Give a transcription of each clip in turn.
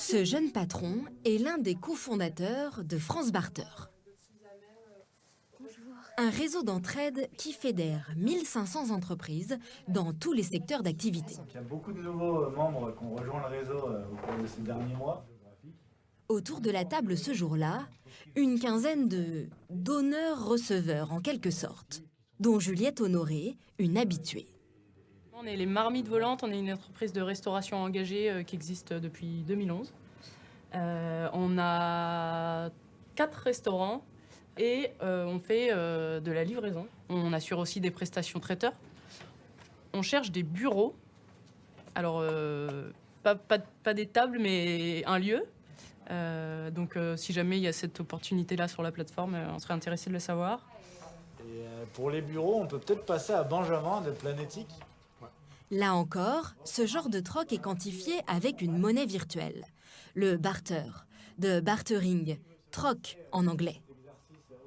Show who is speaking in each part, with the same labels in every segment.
Speaker 1: Ce jeune patron est l'un des cofondateurs de France Barter. Un réseau d'entraide qui fédère 1500 entreprises dans tous les secteurs d'activité.
Speaker 2: Il y a beaucoup de nouveaux membres qui ont rejoint le réseau au cours de ces derniers mois.
Speaker 1: Autour de la table ce jour-là, une quinzaine de donneurs-receveurs en quelque sorte, dont Juliette Honoré, une habituée.
Speaker 3: On est les Marmites Volantes, on est une entreprise de restauration engagée qui existe depuis 2011. On a 4 restaurants et on fait de la livraison. On assure aussi des prestations traiteurs. On cherche des bureaux, alors pas des tables mais un lieu. Donc si jamais il y a cette opportunité-là sur la plateforme, on serait intéressé de le savoir.
Speaker 2: Et pour les bureaux, on peut peut-être passer à Benjamin de Planétique.
Speaker 1: Là encore, ce genre de troc est quantifié avec une monnaie virtuelle. Le barter, de bartering, troc en anglais.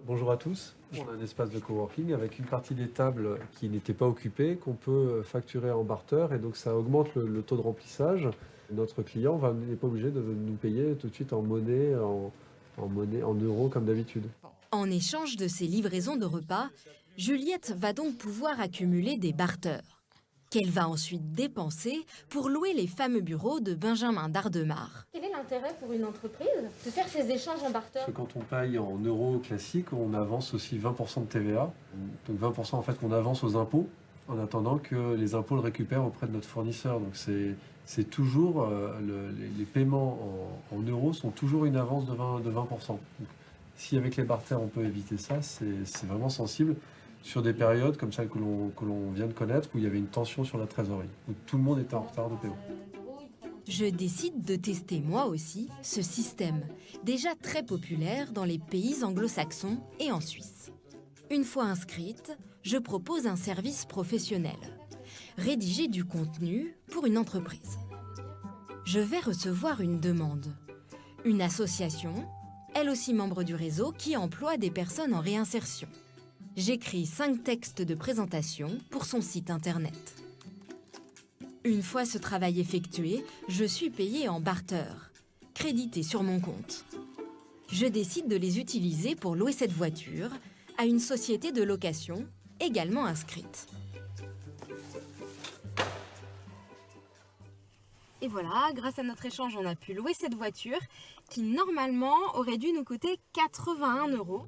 Speaker 4: Bonjour à tous, on a un espace de coworking avec une partie des tables qui n'étaient pas occupées, qu'on peut facturer en barter et donc ça augmente le taux de remplissage. Notre client n'est pas obligé de nous payer tout de suite en monnaie, en euros comme d'habitude.
Speaker 1: En échange de ces livraisons de repas, Juliette va donc pouvoir accumuler des barters, qu'elle va ensuite dépenser pour louer les fameux bureaux de Benjamin Dardemar.
Speaker 5: Quel est l'intérêt pour une entreprise de faire ces échanges en barter?
Speaker 4: Parce que quand on paye en euros classiques, on avance aussi 20% de TVA. Donc 20% en fait qu'on avance aux impôts, en attendant que les impôts le récupèrent auprès de notre fournisseur. Donc c'est toujours, les paiements en euros sont toujours une avance de 20%. Donc, si avec les barters on peut éviter ça, c'est vraiment sensible sur des périodes comme celle que l'on vient de connaître, où il y avait une tension sur la trésorerie, où tout le monde était en retard de paiement.
Speaker 1: Je décide de tester moi aussi ce système, déjà très populaire dans les pays anglo-saxons et en Suisse. Une fois inscrite, je propose un service professionnel. Rédiger du contenu pour une entreprise. Je vais recevoir une demande. Une association, elle aussi membre du réseau, qui emploie des personnes en réinsertion. J'écris 5 textes de présentation pour son site internet. Une fois ce travail effectué, je suis payée en barter, crédité sur mon compte. Je décide de les utiliser pour louer cette voiture à une société de location également inscrite. Et voilà, grâce à notre échange, on a pu louer cette voiture qui normalement aurait dû nous coûter 81 €.